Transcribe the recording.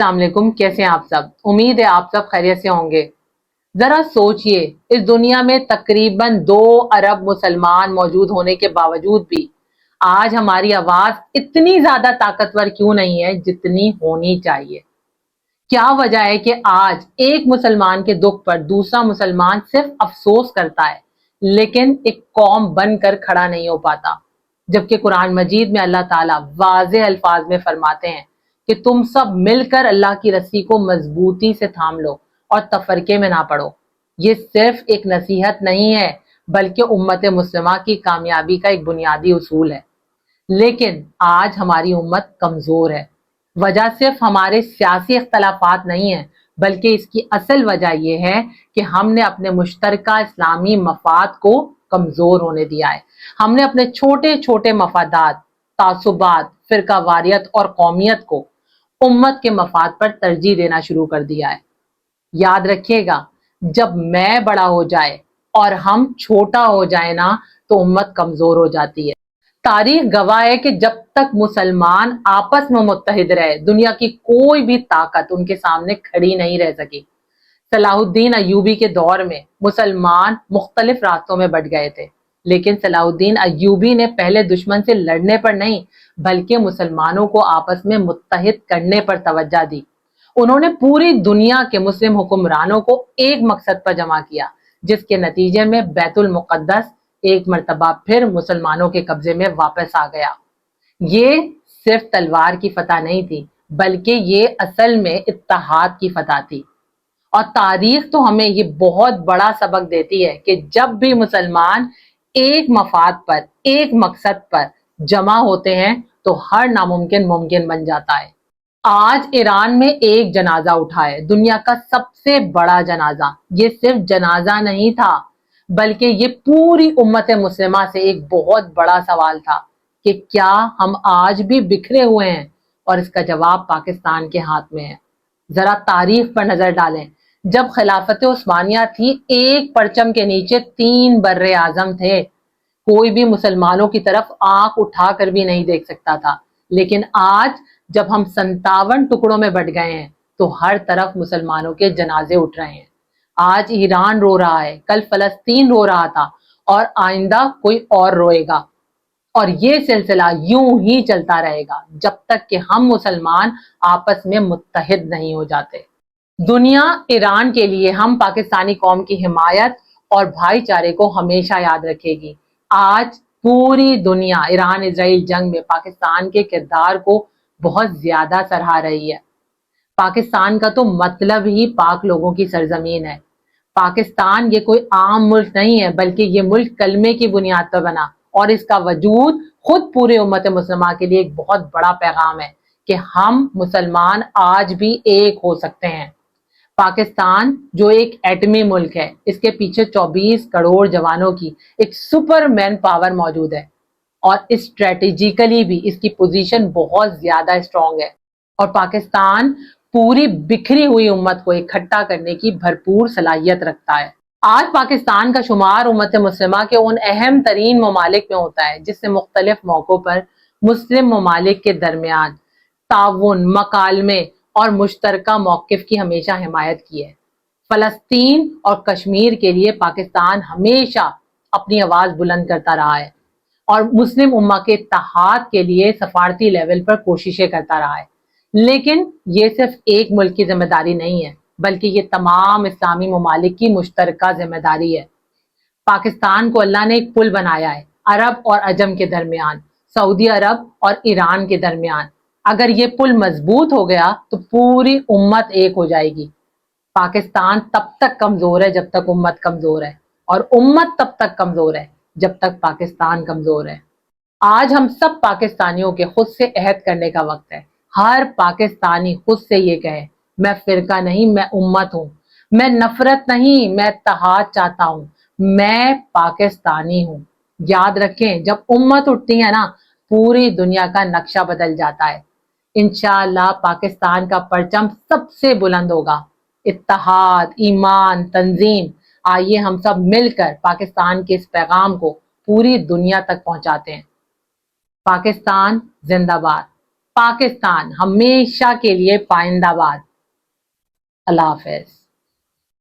السلام علیکم، کیسے ہیں آپ سب؟ امید ہے آپ سب خیریت سے ہوں گے۔ ذرا سوچئے، اس دنیا میں تقریباً 2 ارب مسلمان موجود ہونے کے باوجود بھی آج ہماری آواز اتنی زیادہ طاقتور کیوں نہیں ہے جتنی ہونی چاہیے؟ کیا وجہ ہے کہ آج ایک مسلمان کے دکھ پر دوسرا مسلمان صرف افسوس کرتا ہے لیکن ایک قوم بن کر کھڑا نہیں ہو پاتا؟ جبکہ قرآن مجید میں اللہ تعالیٰ واضح الفاظ میں فرماتے ہیں کہ تم سب مل کر اللہ کی رسی کو مضبوطی سے تھام لو اور تفرقے میں نہ پڑو۔ یہ صرف ایک نصیحت نہیں ہے بلکہ امت مسلمہ کی کامیابی کا ایک بنیادی اصول ہے۔ لیکن آج ہماری امت کمزور ہے۔ وجہ صرف ہمارے سیاسی اختلافات نہیں ہیں بلکہ اس کی اصل وجہ یہ ہے کہ ہم نے اپنے مشترکہ اسلامی مفاد کو کمزور ہونے دیا ہے۔ ہم نے اپنے چھوٹے چھوٹے مفادات، تعصبات، فرقہ واریت اور قومیت کو امت کے مفاد پر ترجیح دینا شروع کر دیا ہے۔ یاد رکھیے گا، جب میں بڑا ہو جائے اور ہم چھوٹا ہو جائے نا تو امت کمزور ہو جاتی ہے۔ تاریخ گواہ ہے کہ جب تک مسلمان آپس میں متحد رہے دنیا کی کوئی بھی طاقت ان کے سامنے کھڑی نہیں رہ سکی۔ صلاح الدین ایوبی کے دور میں مسلمان مختلف راستوں میں بٹ گئے تھے، لیکن صلاح الدین ایوبی نے پہلے دشمن سے لڑنے پر نہیں بلکہ مسلمانوں کو آپس میں متحد کرنے پر توجہ دی۔ انہوں نے پوری دنیا کے مسلم حکمرانوں کو ایک مقصد پر جمع کیا، جس کے نتیجے میں بیت المقدس ایک مرتبہ پھر مسلمانوں کے قبضے میں واپس آ گیا۔ یہ صرف تلوار کی فتح نہیں تھی بلکہ یہ اصل میں اتحاد کی فتح تھی۔ اور تاریخ تو ہمیں یہ بہت بڑا سبق دیتی ہے کہ جب بھی مسلمان ایک مفاد پر، ایک مقصد پر جمع ہوتے ہیں تو ہر ناممکن ممکن بن جاتا ہے۔ آج ایران میں ایک جنازہ اٹھا ہے، دنیا کا سب سے بڑا جنازہ۔ یہ صرف جنازہ نہیں تھا بلکہ یہ پوری امت مسلمہ سے ایک بہت بڑا سوال تھا کہ کیا ہم آج بھی بکھرے ہوئے ہیں؟ اور اس کا جواب پاکستان کے ہاتھ میں ہے۔ ذرا تاریخ پر نظر ڈالیں، جب خلافت عثمانیہ تھی ایک پرچم کے نیچے 3 بر اعظم تھے، کوئی بھی مسلمانوں کی طرف آنکھ اٹھا کر بھی نہیں دیکھ سکتا تھا۔ لیکن آج جب ہم 57 ٹکڑوں میں بٹ گئے ہیں تو ہر طرف مسلمانوں کے جنازے اٹھ رہے ہیں۔ آج ایران رو رہا ہے، کل فلسطین رو رہا تھا اور آئندہ کوئی اور روئے گا۔ اور یہ سلسلہ یوں ہی چلتا رہے گا جب تک کہ ہم مسلمان آپس میں متحد نہیں ہو جاتے۔ دنیا ایران کے لیے ہم پاکستانی قوم کی حمایت اور بھائی چارے کو ہمیشہ یاد رکھے گی۔ آج پوری دنیا ایران اسرائیل جنگ میں پاکستان کے کردار کو بہت زیادہ سراہ رہی ہے۔ پاکستان کا تو مطلب ہی پاک لوگوں کی سرزمین ہے۔ پاکستان یہ کوئی عام ملک نہیں ہے بلکہ یہ ملک کلمے کی بنیاد پر بنا، اور اس کا وجود خود پورے امت مسلمہ کے لیے ایک بہت بڑا پیغام ہے کہ ہم مسلمان آج بھی ایک ہو سکتے ہیں۔ پاکستان جو ایک ایٹمی ملک ہے، اس کے پیچھے 24 کروڑ جوانوں کی ایک سپر مین پاور موجود ہے، اور اسٹریٹجیکلی بھی اس کی پوزیشن بہت زیادہ اسٹرانگ ہے، اور پاکستان پوری بکھری ہوئی امت کو اکٹھا کرنے کی بھرپور صلاحیت رکھتا ہے۔ آج پاکستان کا شمار امت مسلمہ کے ان اہم ترین ممالک میں ہوتا ہے جس سے مختلف موقعوں پر مسلم ممالک کے درمیان تعاون، مکالمے اور مشترکہ موقف کی ہمیشہ حمایت کی ہے۔ فلسطین اور کشمیر کے لیے پاکستان ہمیشہ اپنی آواز بلند کرتا رہا ہے اور مسلم امہ کے اتحاد کے لیے سفارتی لیول پر کوششیں کرتا رہا ہے۔ لیکن یہ صرف ایک ملک کی ذمہ داری نہیں ہے بلکہ یہ تمام اسلامی ممالک کی مشترکہ ذمہ داری ہے۔ پاکستان کو اللہ نے ایک پل بنایا ہے، عرب اور عجم کے درمیان، سعودی عرب اور ایران کے درمیان۔ اگر یہ پل مضبوط ہو گیا تو پوری امت ایک ہو جائے گی۔ پاکستان تب تک کمزور ہے جب تک امت کمزور ہے، اور امت تب تک کمزور ہے جب تک پاکستان کمزور ہے۔ آج ہم سب پاکستانیوں کے خود سے عہد کرنے کا وقت ہے۔ ہر پاکستانی خود سے یہ کہے، میں فرقہ نہیں، میں امت ہوں۔ میں نفرت نہیں، میں اتحاد چاہتا ہوں۔ میں پاکستانی ہوں۔ یاد رکھیں، جب امت اٹھتی ہے نا، پوری دنیا کا نقشہ بدل جاتا ہے۔ انشاءاللہ پاکستان کا پرچم سب سے بلند ہوگا۔ اتحاد، ایمان، تنظیم، آئیے ہم سب مل کر پاکستان کے اس پیغام کو پوری دنیا تک پہنچاتے ہیں۔ پاکستان زندہ باد، پاکستان ہمیشہ کے لیے پائندہ باد. اللہ حافظ.